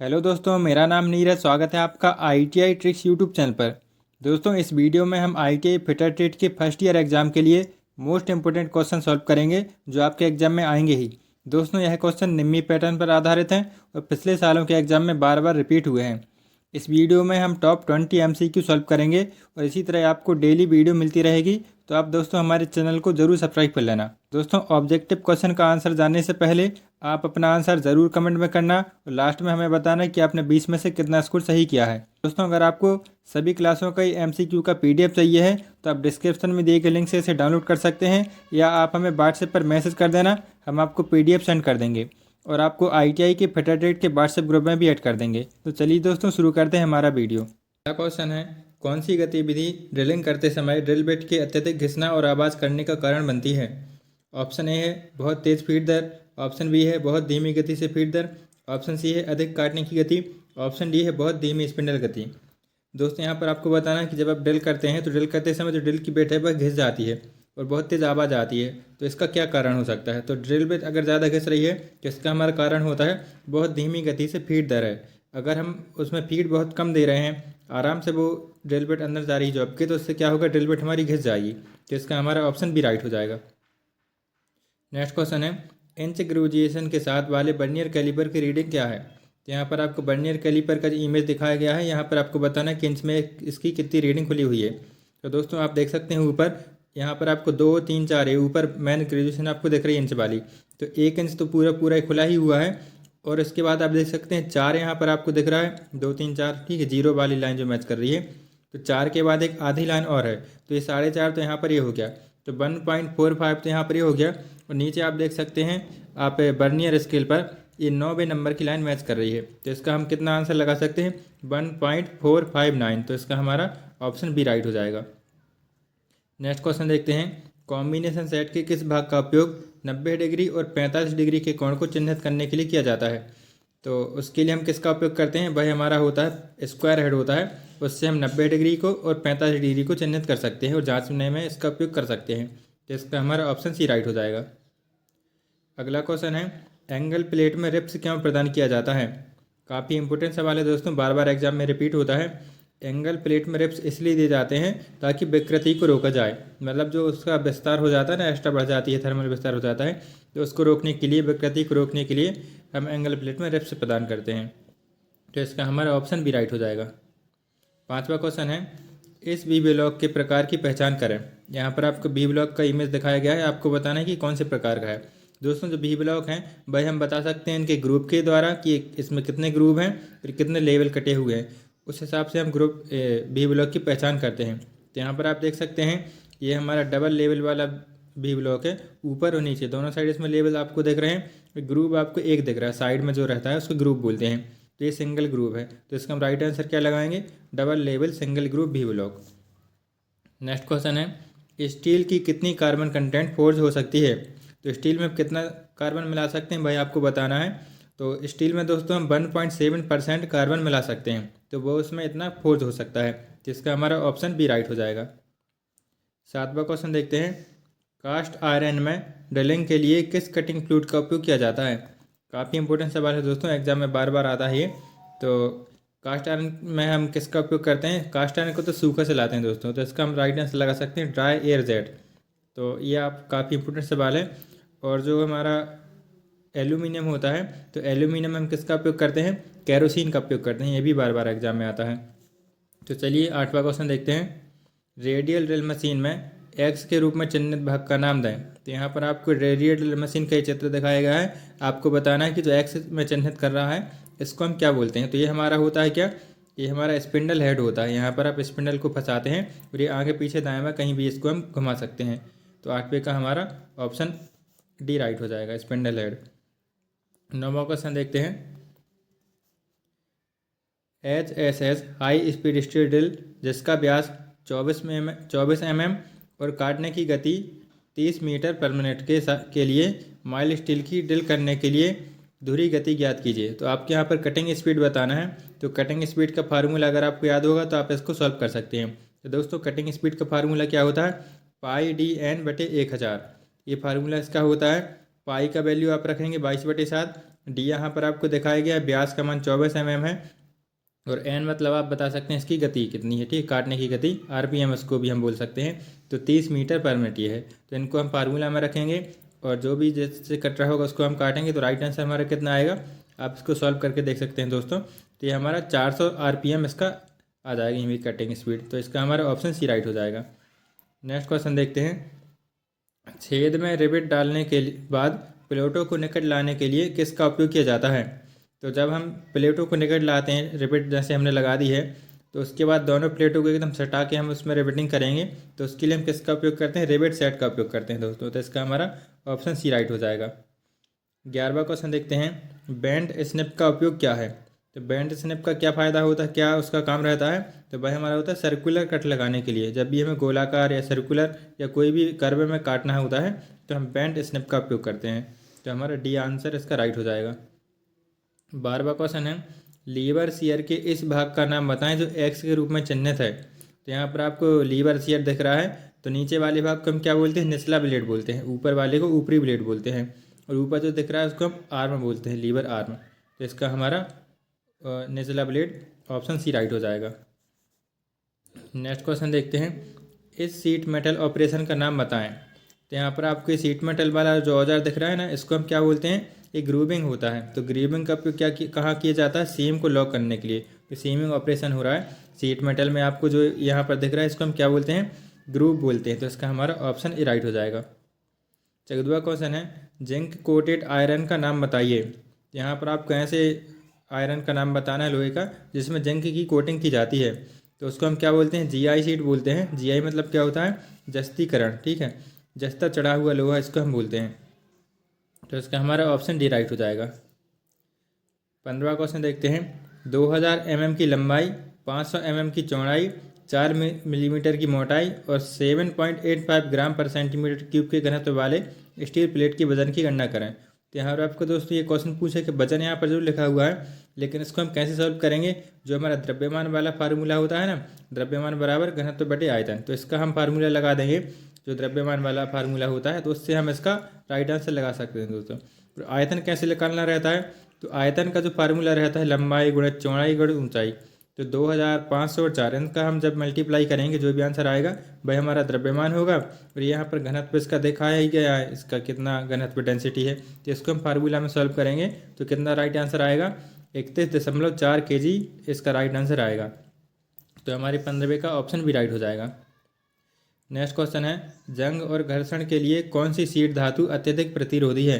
Hello दोस्तों, मेरा नाम नीरज। स्वागत है आपका ITI ट्रिक्स यूट्यूब चैनल पर। दोस्तों, इस वीडियो में हम ITI फिटर ट्रेड के फर्स्ट ईयर एग्ज़ाम के लिए मोस्ट इंपोर्टेंट क्वेश्चन सॉल्व करेंगे जो आपके एग्ज़ाम में आएंगे ही। दोस्तों, यह क्वेश्चन निम्मी पैटर्न पर आधारित हैं और पिछले सालों के एग्ज़ाम में बार बार रिपीट हुए हैं। इस वीडियो में हम टॉप 20 MCQ सॉल्व करेंगे और इसी तरह आपको डेली वीडियो मिलती रहेगी। तो आप दोस्तों हमारे चैनल को ज़रूर सब्सक्राइब कर लेना। दोस्तों, ऑब्जेक्टिव क्वेश्चन का आंसर जानने से पहले आप अपना आंसर ज़रूर कमेंट में करना और लास्ट में हमें बताना कि आपने 20 में से कितना स्कोर सही किया है। दोस्तों, अगर आपको सभी क्लासों का MCQ का PDF चाहिए है तो आप डिस्क्रिप्शन में दिए गए लिंक से इसे डाउनलोड कर सकते हैं या आप हमें व्हाट्सएप पर मैसेज कर देना, हम आपको PDF सेंड कर देंगे और आपको ITI के फिटर ट्रेड के व्हाट्सएप ग्रुप में भी ऐड कर देंगे। तो चलिए दोस्तों, शुरू करते हैं हमारा वीडियो। पहला क्वेश्चन है, कौन सी गतिविधि ड्रिलिंग करते समय ड्रिल बिट के अत्यधिक घिसना और आवाज़ करने का कारण बनती है? ऑप्शन ए है बहुत तेज़ फीड दर, ऑप्शन बी है बहुत धीमी गति से फीड दर, ऑप्शन सी है अधिक काटने की गति, ऑप्शन डी है बहुत धीमी स्पिंडल गति। दोस्तों, यहाँ पर आपको बताना है कि जब आप ड्रिल करते हैं तो ड्रिल करते समय जो ड्रिल की बिट है वह घिस जाती है और बहुत तेज़ आवाज़ आती है। तो इसका क्या कारण हो सकता है? तो ड्रिल बिट अगर ज़्यादा घिस रही है तो इसका हमारा कारण होता है बहुत धीमी गति से फीड दर है। अगर हम उसमें फीड बहुत कम दे रहे हैं, आराम से वो ड्रिल बिट अंदर जा रही है जॉब के, तो उससे क्या होगा, ड्रिल बिट हमारी घिस जाएगी। तो इसका हमारा ऑप्शन बी राइट हो जाएगा। नेक्स्ट क्वेश्चन है, इंच ग्रेजुएशन के साथ वाले वर्नियर कैलिपर की रीडिंग क्या है? तो यहाँ पर आपको वर्नियर कैलिपर का इमेज दिखाया गया है। यहाँ पर आपको बताना है कि इंच में इसकी कितनी रीडिंग खुली हुई है। तो दोस्तों, आप देख सकते हैं ऊपर यहाँ पर आपको 2, 3, 4 है। ऊपर मैन ग्रेजुएशन आपको दिख रही है इंच वाली, तो 1 इंच तो पूरा पूरा खुला ही हुआ है। और इसके बाद आप देख सकते हैं 4 यहाँ पर आपको दिख रहा है, 2, 3, 4, ठीक है, जीरो वाली लाइन जो मैच कर रही है। तो 4 के बाद एक आधी लाइन और है, तो ये 4.5 तो यहाँ पर ये हो गया। तो 1.45 तो यहाँ पर ये हो गया। और नीचे आप देख सकते हैं आप बर्नियर स्केल पर ये 9वें नंबर की लाइन मैच कर रही है। तो इसका हम कितना आंसर लगा सकते हैं? 1.459। तो इसका हमारा ऑप्शन बी राइट हो जाएगा। नेक्स्ट क्वेश्चन देखते हैं, कॉम्बिनेशन सेट के किस भाग का उपयोग 90 डिग्री और 45 डिग्री के कोण को चिन्हित करने के लिए किया जाता है? तो उसके लिए हम किसका उपयोग करते हैं? वह हमारा होता है स्क्वायर हेड होता है। उससे हम 90 डिग्री को और 45 डिग्री को चिन्हित कर सकते हैं और जांचने में इसका उपयोग कर सकते हैं। तो इसका हमारा ऑप्शन सी राइट हो जाएगा। अगला क्वेश्चन है, एंगल प्लेट में रिप्स क्यों प्रदान किया जाता है? काफ़ी इंपॉर्टेंट सवाल है दोस्तों, बार बार एग्जाम में रिपीट होता है। एंगल प्लेट में रिप्स इसलिए दिए जाते हैं ताकि विकृति को रोका जाए। मतलब जो उसका विस्तार हो जाता है ना, एक्स्ट्रा बढ़ जाती है, थर्मल विस्तार हो जाता है, तो उसको रोकने के लिए, विकृति को रोकने के लिए हम एंगल प्लेट में रिप्स प्रदान करते हैं। तो इसका हमारा ऑप्शन भी राइट हो जाएगा। पांचवा क्वेश्चन है, इस बी ब्लॉक के प्रकार की पहचान करें। यहाँ पर आपको बी ब्लॉक का इमेज दिखाया गया है, आपको बताना है कि कौन से प्रकार का है। दोस्तों, जो बी ब्लॉक हैं वह हम बता सकते हैं इनके ग्रुप के द्वारा कि इसमें कितने ग्रुप हैं और कितने लेवल कटे हुए हैं। उस हिसाब से हम ग्रुप बी ब्लॉक की पहचान करते हैं। तो यहाँ पर आप देख सकते हैं ये हमारा डबल लेवल वाला बी ब्लॉक है। ऊपर और नीचे दोनों साइड इसमें लेवल आपको दिख रहे हैं। ग्रुप आपको एक दिख रहा है, साइड में जो रहता है उसको ग्रुप बोलते हैं। तो ये सिंगल ग्रुप है, तो इसका हम राइट आंसर क्या लगाएंगे? Double level single group B block. Next question है, स्टील की कितनी कार्बन कंटेंट फोर्ज हो सकती है? तो स्टील में कितना कार्बन मिला सकते हैं भाई, आपको बताना है। तो स्टील में दोस्तों हम 1.7% कार्बन मिला सकते हैं, तो वो उसमें इतना फोर्ज हो सकता है, जिसका हमारा ऑप्शन बी राइट हो जाएगा। सातवां क्वेश्चन देखते हैं, कास्ट आयरन में ड्रिलिंग के लिए किस कटिंग फ्लूइड का उपयोग किया जाता है? काफ़ी इंपॉर्टेंट सवाल है दोस्तों, एग्जाम में बार बार आता है ये। तो कास्ट आयरन में हम किसका उपयोग करते हैं? कास्ट आयरन को तो सूखा से लाते हैं दोस्तों, तो इसका हम राइट आंसर लगा सकते हैं ड्राई एयर जेट। तो ये आप काफ़ी इंपॉर्टेंट सवाल है। और जो हमारा एल्यूमिनियम होता है, तो एल्यूमिनियम हम किसका उपयोग करते हैं? कैरोसिन का उपयोग करते हैं, ये भी बार बार एग्जाम में आता है। तो चलिए आठवां क्वेश्चन देखते हैं, रेडियल ड्रिल मशीन में एक्स के रूप में चिन्हित भाग का नाम दें। तो यहाँ पर आपको रेडियल ड्रिल मशीन का चित्र दिखाया गया है, आपको बताना है कि जो एक्स में चिन्हित कर रहा है इसको हम क्या बोलते हैं। तो ये हमारा होता है क्या? ये हमारा स्पिंडल हेड होता है। यहाँ पर आप स्पिंडल को फंसाते हैं और ये आगे पीछे दाएं बाएं कहीं भी इसको हम घुमा सकते हैं। तो 8वें का हमारा ऑप्शन डी राइट हो जाएगा, स्पिंडल हेड। 9वां क्वेश्चन देखते हैं, HSS high speed steel drill जिसका व्यास 24 mm और काटने की गति 30 मीटर पर मिनट के लिए माइल स्टील की ड्रिल करने के लिए धुरी गति ज्ञात कीजिए। तो आपके यहाँ पर कटिंग स्पीड बताना है। तो कटिंग स्पीड का फार्मूला अगर आपको याद होगा तो आप इसको सॉल्व कर सकते हैं। तो दोस्तों, कटिंग स्पीड का फार्मूला क्या होता है? π/dn/1000। ये फार्मूला इसका होता है। पाई का वैल्यू आप रखेंगे 22/7, डी यहाँ पर आपको दिखाया गया है, व्यास का मान 24 mm है, और एन मतलब आप बता सकते हैं इसकी गति कितनी है, ठीक, काटने की गति, आरपीएम इसको भी हम बोल सकते हैं, तो 30 मीटर पर मिनट ये है। तो इनको हम फार्मूला में रखेंगे और जो भी जैसे कट रहा होगा उसको हम काटेंगे, तो राइट आंसर हमारा कितना आएगा, आप इसको सॉल्व करके देख सकते हैं दोस्तों। तो ये हमारा 400 आरपीएम इसका आ जाएगा इनकी कटिंग स्पीड, तो इसका हमारा ऑप्शन सी राइट हो जाएगा। नेक्स्ट क्वेश्चन देखते हैं। छेद में रिवेट डालने के बाद प्लेटों को निकट लाने के लिए किसका उपयोग किया जाता है। तो जब हम प्लेटों को निकट लाते हैं, रिवेट जैसे हमने लगा दी है, तो उसके बाद दोनों प्लेटों को एकदम सटा के हम उसमें रिवेटिंग करेंगे, तो उसके लिए हम किसका उपयोग करते हैं, रिवेट सेट का उपयोग करते हैं दोस्तों। तो इसका हमारा ऑप्शन सी राइट हो जाएगा। 11वां क्वेश्चन देखते हैं। बैंड स्निप का उपयोग क्या है। तो बैंड स्निप का क्या फ़ायदा होता है, क्या उसका काम रहता है। तो भाई हमारा होता है सर्कुलर कट लगाने के लिए, जब भी हमें गोलाकार या सर्कुलर या कोई भी कर्व में काटना होता है तो हम बैंड स्निप का उपयोग करते हैं। तो हमारा डी आंसर इसका राइट हो जाएगा। 12वां क्वेश्चन है। लीवर शियर के इस भाग का नाम बताएं जो एक्स के रूप में चिन्हित है। तो यहाँ पर आपको लीवर शियर दिख रहा है, तो नीचे वाले भाग को हम क्या बोलते हैं, निचला ब्लेड बोलते हैं, ऊपर वाले को ऊपरी ब्लेड बोलते हैं, और ऊपर जो दिख रहा है उसको हम आर्म बोलते हैं, लीवर आर्म। तो इसका हमारा निचला ब्लेड, ऑप्शन सी राइट हो जाएगा। नेक्स्ट क्वेश्चन देखते हैं। इस सीट मेटल ऑपरेशन का नाम बताएं। तो यहाँ पर आपको सीट मेटल वाला जो औजार दिख रहा है ना, इसको हम क्या बोलते हैं, एक ग्रूविंग होता है। तो ग्रूविंग का उपयोग कहाँ किया जाता है, सीम को लॉक करने के लिए। तो सीमिंग ऑपरेशन हो रहा है सीट मेटल में, आपको जो यहाँ पर दिख रहा है इसको हम क्या बोलते हैं, ग्रूव बोलते हैं। तो इसका हमारा ऑप्शन ए राइट हो जाएगा। 14वां क्वेश्चन है। जिंक कोटेड आयरन का नाम बताइए। यहाँ पर आपको ऐसे आयरन का नाम बताना है लोहे का जिसमें जिंक की कोटिंग की जाती है, तो उसको हम क्या बोलते हैं, जीआई शीट बोलते हैं। जीआई मतलब क्या होता है, जस्तीकरण, ठीक है, जस्ता चढ़ा हुआ लोहा इसको हम बोलते हैं। तो इसका हमारा ऑप्शन डी राइट हो जाएगा। 15वां क्वेश्चन देखते हैं। 2000 mm की लंबाई, 500 mm की चौड़ाई, 4 मिलीमीटर की मोटाई और 7.85 ग्राम पर सेंटीमीटर क्यूब के घनत्व वाले स्टील प्लेट की वजन की गणना करें। तो यहाँ पर आपको दोस्तों ये क्वेश्चन पूछे कि वजन यहाँ पर जरूर लिखा हुआ है, लेकिन इसको हम कैसे सॉल्व करेंगे, जो हमारा द्रव्यमान वाला फार्मूला होता है ना, द्रव्यमान बराबर घनत्व बटे आयतन, तो इसका हम फार्मूला लगा देंगे जो द्रव्यमान वाला फार्मूला होता है, तो उससे हम इसका राइट आंसर लगा सकते हैं दोस्तों। तो आयतन कैसे निकालना रहता है, तो आयतन का जो फार्मूला रहता है लंबाई गुणा चौड़ाई गुणा ऊंचाई। तो 2500 और 4 इनका हम जब मल्टीप्लाई करेंगे जो भी आंसर आएगा वही हमारा द्रव्यमान होगा। और यहाँ पर घनत्व इसका दिखाया ही गया है, इसका कितना घनत्व डेंसिटी है, तो इसको हम फार्मूला में सॉल्व करेंगे तो कितना राइट आंसर आएगा, 31.4 kg इसका राइट आंसर आएगा। तो हमारे 15वें का ऑप्शन भी राइट हो जाएगा। नेक्स्ट क्वेश्चन है। जंग और घर्षण के लिए कौन सी शीट धातु अत्यधिक प्रतिरोधी है।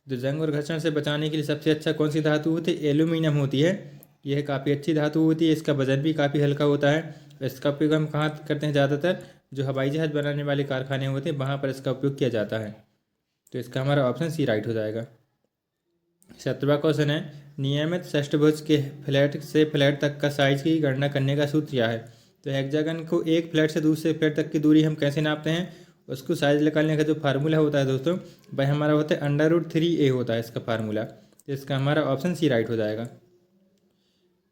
तो जंग और घर्षण से बचाने के लिए सबसे अच्छा कौन सी धातु होती है, एल्यूमिनियम होती है। यह काफ़ी अच्छी धातु होती है, इसका वजन भी काफ़ी हल्का होता है। इसका उपयोग हम कहाँ करते हैं, ज़्यादातर जो हवाई जहाज़ बनाने वाले कारखाने होते हैं वहाँ पर इसका उपयोग किया जाता है। तो इसका हमारा ऑप्शन सी राइट हो जाएगा। 17वां क्वेश्चन है। नियमित षष्ठभुज के फ्लैट से फ्लैट तक का साइज की गणना करने का सूत्र क्या है। तो हेक्सागन को एक फ्लैट से दूसरे फ्लैट तक की दूरी हम कैसे नापते हैं, उसको साइज निकालने का जो फार्मूला होता है दोस्तों वह हमारा होता है √3a होता है इसका फार्मूला। तो इसका हमारा ऑप्शन सी राइट हो जाएगा।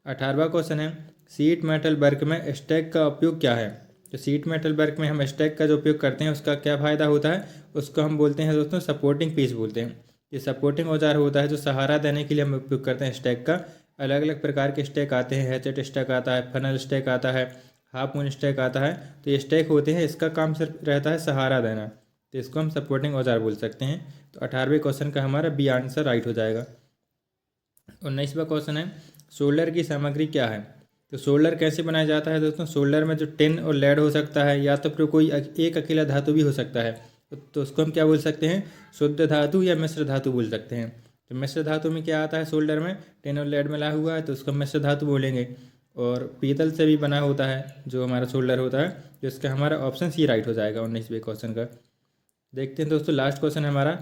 18वां क्वेश्चन है। सीट मेटल वर्क में स्टैक का उपयोग क्या है। तो सीट मेटल वर्क में हम स्टैक का जो उपयोग करते हैं उसका क्या फ़ायदा होता है, उसको हम बोलते हैं दोस्तों सपोर्टिंग पीस बोलते हैं। ये सपोर्टिंग औजार होता है जो सहारा देने के लिए हम उपयोग करते हैं स्टैक का। अलग अलग प्रकार के स्टैक आते हैं, हैचेट स्टैक आता है, फनल स्टैक आता है, हाफ मून स्टैक आता है। तो ये स्टैक होते हैं, इसका काम सिर्फ रहता है सहारा देना, तो इसको हम सपोर्टिंग औजार बोल सकते हैं। तो 18वें क्वेश्चन का हमारा बी आंसर राइट हो जाएगा। 19वां क्वेश्चन है। सोल्डर की सामग्री क्या है। तो सोल्डर कैसे बनाया जाता है दोस्तों, सोल्डर में जो टिन और लेड हो सकता है या तो फिर कोई एक अकेला धातु भी हो सकता है, तो उसको हम क्या बोल सकते हैं, शुद्ध धातु या मिश्र धातु बोल सकते हैं। तो मिश्र धातु में क्या आता है, सोल्डर में टिन और लेड मिला हुआ है तो उसको मिश्र धातु बोलेंगे। और पीतल से भी बना होता है जो हमारा सोल्डर होता है, तो इसका हमारा ऑप्शन सी राइट हो जाएगा 19वें क्वेश्चन का। देखते हैं दोस्तों लास्ट क्वेश्चन है हमारा।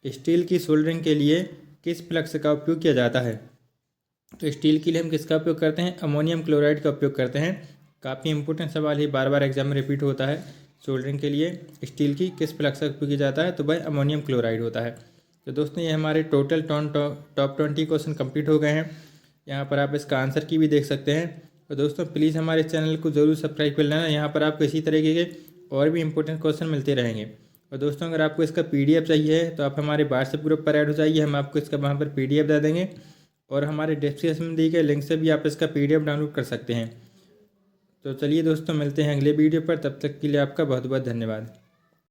स्टील की सोल्डरिंग के लिए किस फ्लक्स का उपयोग किया जाता है। तो स्टील के लिए हम किसका उपयोग करते हैं, अमोनियम क्लोराइड का उपयोग करते हैं। काफ़ी इंपॉर्टेंट सवाल है, बार बार एग्जाम में रिपीट होता है। सोल्डरिंग के लिए स्टील की किस फ्लक्स का उपयोग किया जाता है, तो भाई अमोनियम क्लोराइड होता है। तो दोस्तों ये हमारे टोटल टॉप 20 क्वेश्चन कंप्लीट हो गए हैं। यहाँ पर आप इसका आंसर की भी देख सकते हैं। और दोस्तों प्लीज़ हमारे चैनल को ज़रूर सब्सक्राइब कर लेना, यहाँ पर आपको इसी तरीके के और भी इंपॉर्टेंट क्वेश्चन मिलते रहेंगे। और दोस्तों अगर आपको इसका PDF चाहिए तो आप हमारे व्हाट्सएप ग्रुप पर ऐड हो जाइए, हम आपको इसका वहाँ पर PDF दे देंगे और हमारे डिस्क्रिप्शन में दी गए लिंक से भी आप इसका PDF डाउनलोड कर सकते हैं। तो चलिए दोस्तों, मिलते हैं अगले वीडियो पर, तब तक के लिए आपका बहुत बहुत धन्यवाद।